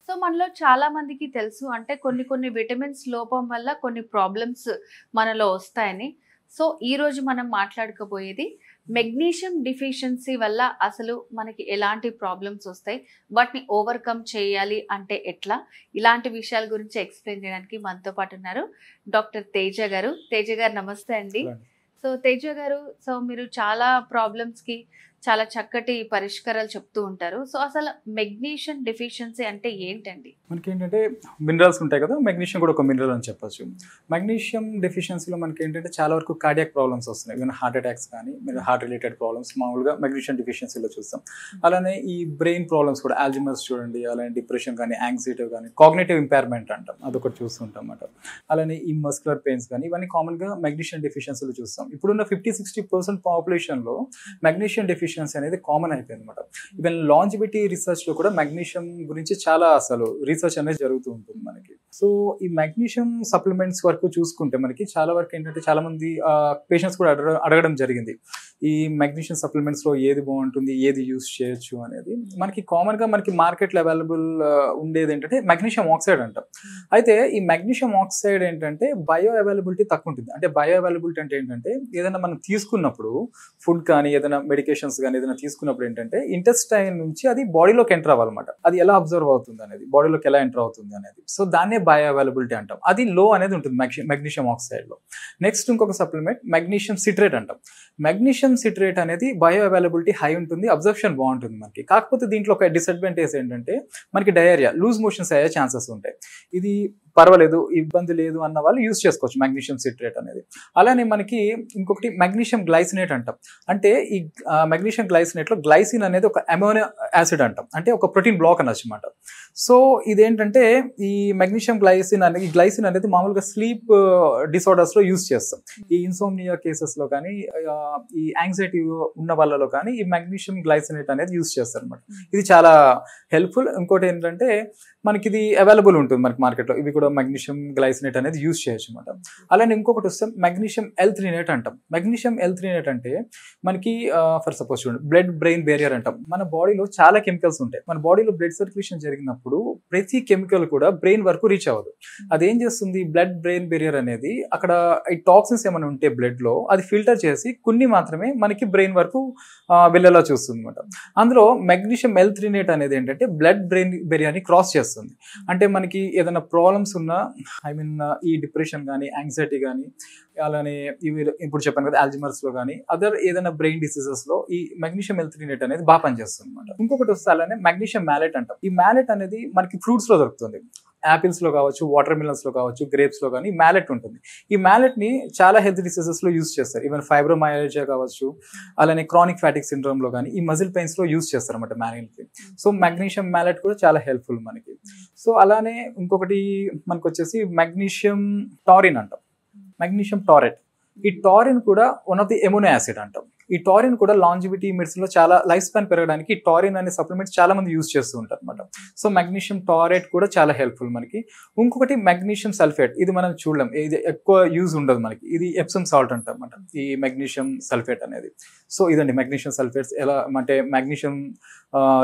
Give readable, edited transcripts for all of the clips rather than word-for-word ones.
So మనలో చాలా మందికి తెలుసు అంటే కొన్ని విటమిన్స్ లోపం వల్ల కొన్ని ప్రాబ్లమ్స్ మనలో వస్తాయని. సో ఈరోజు మనం మాట్లాడుకోబోయేది మెగ్నీషియం డిఫిషియన్సీ వల్ల అసలు మనకి ఎలాంటి ప్రాబ్లమ్స్ వస్తాయి, వాటిని ఓవర్కమ్ చేయాలి అంటే ఎట్లా, ఇలాంటి విషయాల గురించి ఎక్స్ప్లెయిన్ చేయడానికి మనతో పాటు ఉన్నారు డాక్టర్ తేజ గారు. తేజ గారు నమస్తే అండి. సో తేజ గారు, సో మీరు చాలా ప్రాబ్లమ్స్కి చాలా చక్కటి పరిష్కారాలు చెప్తూ ఉంటారు. సో అసలు మెగ్నీషియం డెఫిషియన్సీ అంటే ఏంటండి? మనకి ఏంటంటే మినరల్స్ ఉంటాయి కదా, మెగ్నీషియం కూడా ఒక మినరల్ అని చెప్పొచ్చు. మెగ్నీషియం డెఫిషియన్సీలో మనకి ఏంటంటే చాలా వరకు కార్డియాక్ ప్రాబ్లమ్స్ వస్తున్నాయి, ఈవెన్ హార్ట్ అటాక్స్ కానీ హార్ట్ రిలేటెడ్ ప్రాబ్లమ్స్ మామూలుగా మెగ్నీషియం డెఫిషియన్సీలో చూస్తాం. అలానే ఈ బ్రెయిన్ ప్రాబ్లమ్స్ కూడా, ఆల్జిమర్స్ చూడండి, అలానే డిప్రెషన్ కానీ, యాంగ్జైటీ కానీ, కాగ్నిటివ్ ఇంపైర్మెంట్ అంటాం, అదొకటి చూస్తుంటాం అన్నమాట. అలానే ఈ మస్కులర్ పెయిన్స్ కానీ, ఇవన్నీ కామన్గా మెగ్నీషియం డెఫిషియన్సీలో చూస్తాం. ఇప్పుడున్న 50-60% పాపులేషన్లో మెగ్నీషియం డెఫిషియన్సీ అనేది కామన్ అయిపోయింది అనమాట. ఈవెన్ లాంజివిటీ రీసెర్చ్లో కూడా మెగ్నీషియం గురించి చాలా అసలు రీసెర్చ్ అనేది జరుగుతూ ఉంటుంది మనకి. సో ఈ మెగ్నీషియం సప్లిమెంట్స్ వరకు చూసుకుంటే మనకి చాలా వరకు ఏంటంటే చాలా మంది పేషెంట్స్ కూడా అడగడం జరిగింది, ఈ మెగ్నీషియం సప్లిమెంట్స్లో ఏది బాగుంటుంది, ఏది యూస్ చేయొచ్చు అనేది. మనకి కామన్గా మనకి మార్కెట్లో అవైలబుల్ ఉండేది ఏంటంటే మెగ్నీషియం ఆక్సైడ్ అంటాం. అయితే ఈ మెగ్నీషియం ఆక్సైడ్ ఏంటంటే బయో అవైలబిలిటీ తక్కువ ఉంటుంది. అంటే బయో అవైలబిలిటీ అంటే ఏంటంటే ఏదైనా మనం తీసుకున్నప్పుడు ఫుడ్ కానీ, ఏదైనా మెడికేషన్స్ కానీ ఏదైనా తీసుకున్నప్పుడు ఏంటంటే ఇంటెస్టైన్ నుంచి అది బాడీలోకి ఎంటర్ అవ్వాలన్నమాట. అది ఎలా అబ్జర్వ్ అవుతుంది అనేది, బాడీలోకి ఎలా ఎంటర్ అవుతుంది అనేది. సో దాన్నే బయో అవైలబిలిటీ అంటాం. అది లో అనేది ఉంటుంది మెగ్నీషియం ఆక్సైడ్లో. నెక్స్ట్ ఇంకొక సప్లిమెంట్ మెగ్నీషియం సిట్రేట్ అంటాం. మెగ్నీషియం సిట్రేట్ అనేది బయో అవైలబిలిటీ హై ఉంటుంది, అబ్జర్ప్షన్ బాగుంటుంది మనకి. కాకపోతే దీంట్లో ఒక డిసడ్వాంటేజ్ ఏంటంటే మనకి డయేరియా, లూజ్ మోషన్స్ అయ్యే ఛాన్సెస్ ఉంటాయి. ఇది పర్వాలేదు, ఇబ్బంది లేదు అన్న వాళ్ళు యూజ్ చేసుకోవచ్చు మెగ్నీషియం సిట్రేట్ అనేది. అలానే మనకి ఇంకొకటి మెగ్నీషియం గ్లైసినేట్ అంటాం. అంటే ఈ మెగ్నీషియం గ్లైసినేట్లో గ్లైసిన్ అనేది ఒక అమోనో యాసిడ్ అంటాం, అంటే ఒక ప్రోటీన్ బ్లాక్ అనమాట. సో ఇదేంటంటే ఈ మెగ్నీషియం గ్లైసిన్ అనేది మామూలుగా స్లీప్ డిసార్డర్స్లో యూజ్ చేస్తాం. ఈ ఇన్సోమ్నియా కేసెస్లో కానీ, ఈ యాంగ్జైటీ ఉన్న వాళ్ళలో కానీ ఈ మెగ్నీషియం గ్లైసినేట్ అనేది యూజ్ చేస్తారు అనమాట. ఇది చాలా హెల్ప్ఫుల్. ఇంకోటి ఏంటంటే మనకి ఇది అవైలబుల్ ఉంటుంది మనకి మార్కెట్లో. ఇవి కూడా మెగ్నీషియం గ్లైసినేట్ అనేది యూజ్ చేయొచ్చు అనమాట. అలానే ఇంకొకటి వస్తే మెగ్నీషియం L-threonate అంటాం. మెగ్నీషియం L-threonate అంటే మనకి ఫర్ సపోజ్ చూడండి, బ్లడ్ బ్రెయిన్ బేరియర్ అంటాం. మన బాడీలో చాలా కెమికల్స్ ఉంటాయి. మన బాడీలో బ్లడ్ సర్క్యులేషన్ జరిగినప్పుడు ప్రతి కెమికల్ కూడా బ్రెయిన్ వరకు రీచ్ అవ్వదు. అదేం చేస్తుంది, బ్లడ్ బ్రెయిన్ బేరియర్ అనేది అక్కడ ఈ టాక్సిన్స్ ఏమైనా ఉంటే బ్లడ్ లో అది ఫిల్టర్ చేసి కొన్ని మాత్రమే మనకి బ్రెయిన్ వరకు వెళ్ళేలా చూస్తుంది అనమాట. అందులో మెగ్నీషియం L-threonate అనేది ఏంటంటే బ్లడ్ బ్రెయిన్ బేరియర్ని క్రాస్ చేస్తుంది. అంటే మనకి ఏదైనా ప్రాబ్లమ్స్ ఉన్నా, ఈ డిప్రెషన్ కానీ, యాంగ్జైటీ కానీ, అలానే ఇవి ఇప్పుడు చెప్పాను కదా ఆల్జిమర్స్ లో కానీ, అదర్ ఏదైనా బ్రెయిన్ డిసీజెస్ లో ఈ మెగ్నీషియం L-threonate అనేది బాగా పనిచేస్తుంది అనమాట. ఇంకొకటి వస్తే అలానే మెగ్నీషియం మ్యాలెట్ అంటాం. ఈ మ్యాలెట్ అనేది మనకి ఫ్రూట్స్ లో దొరుకుతుంది. యాపిల్స్ లో కావచ్చు, వాటర్ మిలన్స్ లో కావచ్చు, గ్రేప్స్ లో కానీ మ్యాలెట్ ఉంటుంది. ఈ మ్యాలెట్ ని చాలా హెల్త్ డిసీజెస్ లో యూజ్ చేస్తారు. ఈవెన్ ఫైబ్రోమైయాలజియా కావచ్చు, అలానే క్రానిక్ ఫ్యాటిక్ సిండ్రోమ్ లో కానీ, ఈ మజిల్ పెయిన్స్ లో యూజ్ చేస్తారు అనమాట మ్యాలెట్ ని. సో మెగ్నీషియం మ్యాలెట్ కూడా చాలా హెల్ప్ఫుల్ మనకి. సో అలానే ఇంకొకటి మనకు వచ్చేసి మెగ్నీషియం టారిన్ అంటాం. Magnesium tarot. ఈ టారిన్ కూడా one of the amino acid అంటాం. ఈ టారిన్ కూడా లాంజివిటీ మెడిసిన్ లో చాలా లైఫ్ స్పాన్ పెరగడానికి ఈ టారిన్ అనే సప్లిమెంట్స్ చాలా మంది యూజ్ చేస్తూ ఉంటారు అనమాట. సో మెగ్నీషియం టారేట్ కూడా చాలా హెల్ప్ఫుల్ మనకి. ఇంకొకటి మెగ్నీషియం సల్ఫేట్. ఇది మనం చూడలేం, ఇది ఎక్కువ యూజ్ ఉండదు మనకి. ఇది ఎప్సమ్ సాల్ట్ అంటాం అనమాట, ఈ మెగ్నీషియం సల్ఫేట్ అనేది. సో ఇదండి మెగ్నీషియం సల్ఫేట్స్ ఎలా అంటే మెగ్నీషియం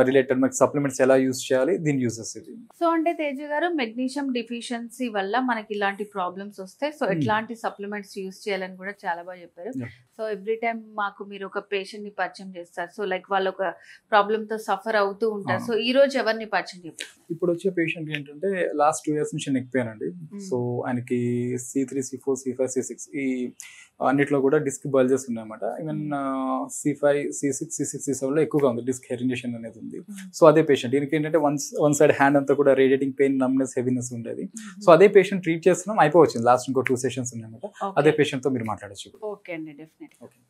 రిలేటెడ్ మనకి సప్లిమెంట్స్ ఎలా యూజ్ చేయాలి, దీని యూజెస్ ఇది. సో అంటే తేజ గారు, మెగ్నీషియం డిఫిషియన్సీ వల్ల మనకి ఇలాంటి ప్రాబ్లమ్స్ వస్తాయి, సో ఎట్లాంటి సప్లిమెంట్స్ యూజ్ చేయాలని కూడా చాలా బాగా చెప్పారు. సో ఎవ్రీ టైం మాకు మీరు ఒక పేషెంట్ ని పరిచయం చేస్తారు, సో లైక్ వాళ్ళు ఒక ప్రాబ్లమ్ తో సఫర్ అవుతూ ఉంటారు. సో ఈ రోజు ఎవరిని పరిచయం చెప్పారు? ఇప్పుడు వచ్చే పేషెంట్ ఏంటంటే లాస్ట్ 2 years నుంచి నెక్ పెయిన్ అండి. సో ఆయనకి C3, C4, C5, C6 ఈ అన్నిట్లో కూడా డిస్క్ బల్జెస్ ఉన్నాయన్నమాట. ఈవెన్ C5, C6, C7 లో ఎక్కువగా ఉంది డిస్క్ హెరినియేషన్ అనేది ఉంది. సో అదే పేషెంట్, దీనికి ఏంటంటే వన్ సైడ్ హ్యాండ్ అంతా కూడా రేడియేటింగ్ పెయిన్, నమ్నెస్, హెవీనెస్ ఉండేది. సో అదే పేషెంట్ ట్రీట్ చేస్తున్నాం, అయిపోవచ్చింది. లాస్ట్ ఇంకో 2 sessions ఉన్నాయన్నమాట. అదే పేషెంట్ తో మీరు మాట్లాడచ్చు. ఓకే అండి, డెఫినెట్. ఓకే.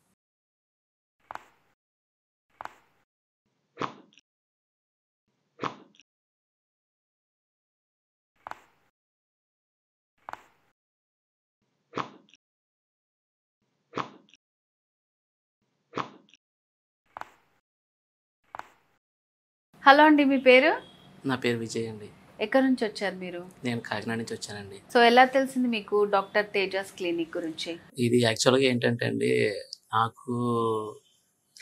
హలో అండి, మీ పేరు? నా పేరు విజయ్ అండి. ఎక్కడి నుంచి వచ్చారు మీరు? నేను కాకినాడ నుంచి వచ్చానండి. సో ఎలా తెలిసింది మీకు డాక్టర్ తేజాస్ క్లినిక్ గురించి? ఇది యాక్చువల్గా ఏంటంటే అండి, నాకు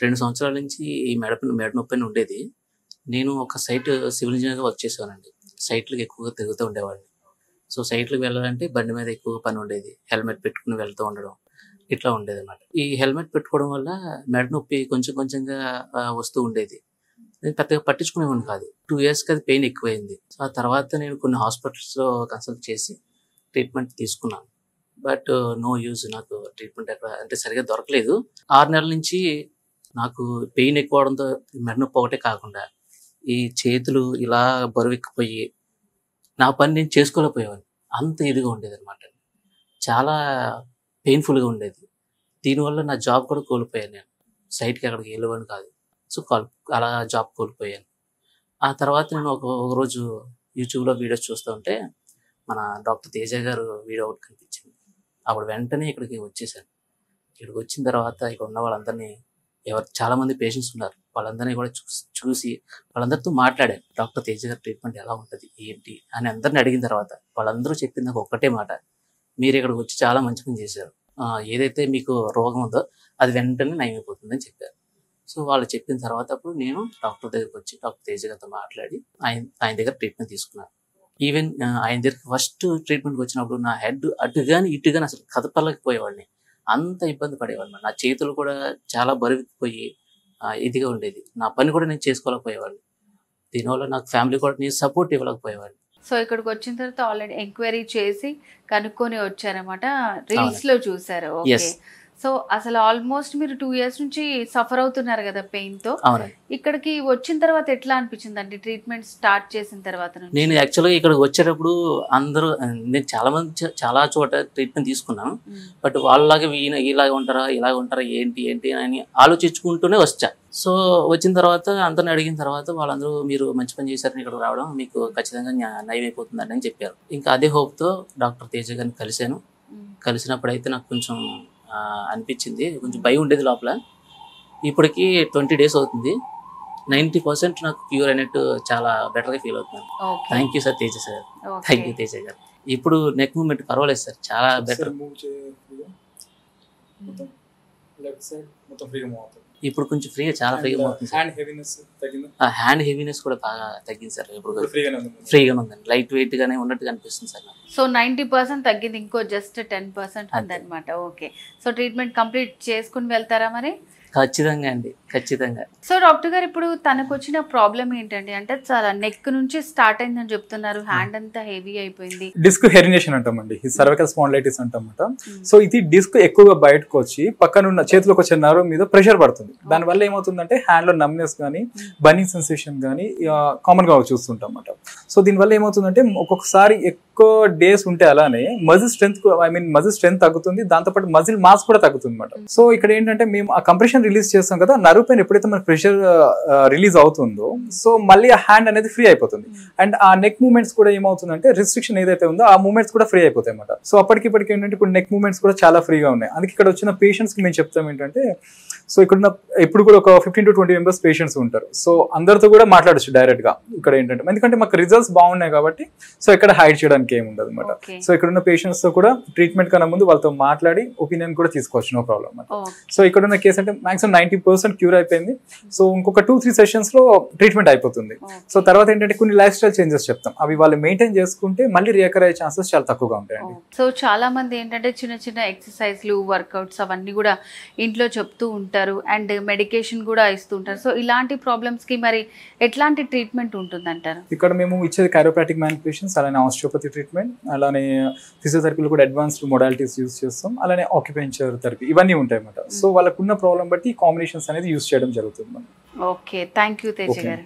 2 సంవత్సరాల నుంచి ఈ మెడ నొప్పి అని ఉండేది. నేను ఒక సైట్ సివిల్ ఇంజనీర్గా వర్క్ చేసేవానండి. సైట్లకు ఎక్కువగా తిరుగుతూ ఉండేవాడిని. సో సైట్లకు వెళ్ళాలంటే బండి మీద ఎక్కువ పని ఉండేది. హెల్మెట్ పెట్టుకుని వెళ్తూ ఉండడం ఇట్లా ఉండేదన్నమాట. ఈ హెల్మెట్ పెట్టుకోవడం వల్ల మెడ నొప్పి కొంచెం కొంచెంగా వస్తూ ఉండేది. నేను పెద్దగా పట్టించుకునేవాడిని కాదు. 2 ఇయర్స్‌కి అది పెయిన్ ఎక్కువైంది. సో ఆ తర్వాత నేను కొన్ని హాస్పిటల్స్‌లో కన్సల్ట్ చేసి ట్రీట్మెంట్ తీసుకున్నాను. But no use. నాకు ట్రీట్మెంట్ ఎక్కడ అంటే సరిగ్గా దొరకలేదు. 6 నెలల నుంచి నాకు పెయిన్ ఎక్కువ అవడంతో మెడ నొప్పి ఒకటే కాకుండా ఈ చేతులు ఇలా బరువెక్కిపోయి నా పని నేను చేసుకోలేకపోయేవాడిని. అంత ఇదిగా ఉండేదన్నమాట. చాలా పెయిన్‌ఫుల్‌గా ఉండేది. దీనివల్ల నా జాబ్ కూడా కోల్పోయాను నేను. సైట్‌కి ఎక్కడికి వెళ్ళేవాడిని కాదు. సో అలా జాబ్ కోల్పోయాను. ఆ తర్వాత నేను ఒకరోజు యూట్యూబ్‌లో వీడియోస్ చూస్తూ ఉంటే మన డాక్టర్ తేజ గారు వీడియో ఒకటి కనిపించింది. అప్పుడు వెంటనే ఇక్కడికి వచ్చేసాను. ఇక్కడికి వచ్చిన తర్వాత ఇక్కడ ఉన్న వాళ్ళందరినీ చాలామంది పేషెంట్స్ ఉన్నారు. వాళ్ళందరినీ కూడా చూసి వాళ్ళందరితో మాట్లాడాను. డాక్టర్ తేజ గారి ట్రీట్మెంట్ ఎలా ఉంటుంది ఏంటి అని అందరిని అడిగిన తర్వాత వాళ్ళందరూ చెప్పింది నాకు ఒక్కటే మాట, మీరు ఇక్కడికి వచ్చి చాలా మంచి పని చేశారు. ఏదైతే మీకు రోగం ఉందో అది వెంటనే నయమైపోతుందని చెప్పారు. సో వాళ్ళు చెప్పిన తర్వాత అప్పుడు నేను డాక్టర్ దగ్గరికి వచ్చి డాక్టర్ తేజ గారితో మాట్లాడి ఆయన దగ్గర ట్రీట్మెంట్ తీసుకున్నాను. ఈవెన్ ఆయన దగ్గరికి ఫస్ట్ ట్రీట్మెంట్కి వచ్చినప్పుడు నా హెడ్ అటు కానీ ఇటు కానీ అసలు కదపలేకపోయేవాడిని. అంత ఇబ్బంది పడేవాడిని. నా చేతులు కూడా చాలా బరువెక్కిపోయి ఇదిగా ఉండేది. నా పని కూడా నేను చేసుకోలేకపోయేవాడిని. దీనివల్ల నాకు ఫ్యామిలీ కూడా నేను సపోర్ట్ ఇవ్వలేకపోయేవాడిని. సో ఇక్కడికి వచ్చిన తర్వాత ఆల్రెడీ ఎంక్వైరీ చేసి కనుక్కొని వచ్చారనమాట. రీల్స్ లో చూసారు. ఓకే. సో అసలు ఆల్మోస్ట్ మీరు 2 ఇయర్స్ నుంచి సఫర్ అవుతున్నారు కదా పెయిన్ తో. ఇక్కడికి వచ్చిన తర్వాత ఎట్లా అనిపించింది అండి ట్రీట్మెంట్ స్టార్ట్ చేసిన తర్వాత? నేను యాక్చువల్గా ఇక్కడికి వచ్చేటప్పుడు నేను చాలా చోట ట్రీట్మెంట్ తీసుకున్నాను. బట్ వాళ్ళలాగా ఇలాగ ఉంటారా ఇలాగ ఉంటారా ఏంటి అని ఆలోచించుకుంటూనే వచ్చా. సో వచ్చిన తర్వాత అందరిని అడిగిన తర్వాత వాళ్ళందరూ మీరు మంచి పని చేశారని ఇక్కడ రావడం మీకు ఖచ్చితంగా నయం అయిపోతుందని అని చెప్పారు. ఇంకా అదే హోప్తో డాక్టర్ తేజ గారిని కలిశాను. కలిసినప్పుడు అయితే నాకు కొంచెం అనిపించింది, కొంచెం భయం ఉండేది లోపల. ఇప్పటికి 20 డేస్ అవుతుంది. 90% నాకు క్యూర్ అయినట్టు చాలా బెటర్గా ఫీల్ అవుతున్నాను. Thank you sir Teja sir. Thank you Teja గారు. ఇప్పుడు నెక్ మూవ్మెంట్ పర్వాలేదు సార్, చాలా బెటర్. ఇప్పుడు కొంచెం చాలా ఫ్రీగా అవుతుంది. హ్యాండ్ హెవీనెస్ కూడా బాగా తగ్గింది సార్. ఇప్పుడు ఫ్రీగా ఉందండి. లైట్ వెయిట్ గానే ఉన్నట్టుగా అనిపిస్తుంది సార్. సో 90% తగ్గింది, ఇంకో జస్ట్ 10% ఉందన్నమాట. ఓకే. సో ట్రీట్మెంట్ కంప్లీట్ చేసుకుని వెళ్తారా మరి? ఖచ్చితంగా అండి, ఖచ్చితంగా. సో డాక్టర్ గారు ఇప్పుడు తనకు వచ్చిన ప్రాబ్లం ఏంటండి అంటే చాలా నెక్ నుంచి స్టార్ట్ అయిందని చెప్తున్నారు, హ్యాండ్ అంతా హెవీ అయిపోయింది. డిస్క్ హెరినేషన్ అంటామండి, సర్వికల్ స్పాండిలైటిస్ అంటామట. సో ఇది డిస్క్ ఎక్కువగా బయటకు వచ్చి పక్కనున్న చేతిలోకి వచ్చే నర్వ్ మీద ప్రెషర్ పడుతుంది. దానివల్ల ఏమవుతుందంటే హ్యాండ్ లో నమ్నెస్ కానీ బర్నింగ్ సెన్సేషన్ కానీ కామన్ గా చూస్తుంటాం అన్నమాట. సో దీనివల్ల ఏమవుతుందంటే ఒక్కొక్కసారి ఎక్కువ డేస్ ఉంటే అలానే మజిల్ స్ట్రెంత్ తగ్గుతుంది, దాంతోపాటు మజిల్ మాస్ కూడా తగ్గుతుంది అన్నమాట. సో ఇక్కడ ఏంటంటే మేము ఆ కంప్రెషన్ రిలీజ్ చేస్తాం కదా, నర్వ్ పైన ఎప్పుడైతే మన ప్రెషర్ రిలీజ్ అవుతుందో సో మళ్ళీ ఆ హ్యాండ్ అనేది ఫ్రీ అయిపోతుంది. అండ్ ఆ నెక్ మూవ్మెంట్స్ కూడా ఏమవుతుందంటే రిస్ట్రిక్షన్ ఏదైతే ఉందో ఆ మూవ్మెంట్స్ కూడా ఫ్రీ అయిపోతాయి అన్నమాట. సో అప్పటికిప్పటికి ఏంటంటే ఇప్పుడు నెక్ మూవ్మెంట్స్ కూడా చాలా ఫ్రీగా ఉన్నాయి. అందుకే ఇక్కడ వచ్చిన పేషెంట్స్ కి మేము చెప్తాం ఏంటంటే, సో ఇక్కడ ఇప్పుడు కూడా ఒక 15 to 20 మెంబర్స్ పేషెంట్స్ ఉంటారు. సో అందరితో కూడా మాట్లాడచ్చు డైరెక్ట్ గా ఇక్కడ ఏంటంటే, ఎందుకంటే మాకు రిజల్ట్స్ బాగున్నాయి కాబట్టి సో ఇక్కడ హైడ్ చేయడానికి ఏమి ఉండదు అనమాట. సో ఇక్కడ ఉన్న పేషెంట్స్ తో కూడా ట్రీట్మెంట్ కన్నా ముందు వాళ్ళతో మాట్లాడి ఒపీనియన్ కూడా తీసుకోవచ్చు, నో ప్రాబ్లం అనమాట. సో ఇక్కడ ఉన్న కేసు అంటే మాక్సిమం 90% క్యూర్ అయిపోయింది. సో ఇంకొక 2-3 సెషన్స్ లో ట్రీట్మెంట్ అయిపోతుంది. సో తర్వాత ఏంటంటే కొన్ని లైఫ్ స్టైల్ చేంజెస్ చెప్తాం, అవి వాళ్ళు మెయింటైన్ చేసుకుంటే మళ్ళీ రికవర్ అయ్యే ఛాన్సెస్ చాలా తక్కువగా ఉంటాయండి. సో చాలా మంది ఏంటంటే చిన్న చిన్న ఎక్సర్సైజ్లు వర్కౌట్స్ అవన్నీ కూడా ఇంట్లో చెప్తూ ఉంటారు అండ్ మెడికేషన్ కూడా ఇస్తూ ఉంటారు. సో ఇలాంటి ప్రాబ్లమ్స్ కి మరి ఎట్లాంటి ట్రీట్మెంట్ ఉంటుంది అంటారు? ఇక్కడ మేము ఇచ్చేది కైరోప్రాటిక్ మ్యానిపులేషన్స్, అలానే ఆస్టియోపతి ట్రీట్మెంట్, అలానే ఫిజియోథెరపీలో కూడా అడ్వాన్స్డ్ మోడాలిటీస్ యూస్ చేస్తాం, అలానే ఆక్యుపెంచర్ థెరపీ, ఇవన్నీ ఉంటాయి అన్నమాట. సో వాళ్ళకున్న ప్రాబ్లం బట్టి కాంబినేషన్స్ అనేది యూస్ చేయడం జరుగుతుంది. ఓకే, థ్యాంక్ యూ తేజ గారు.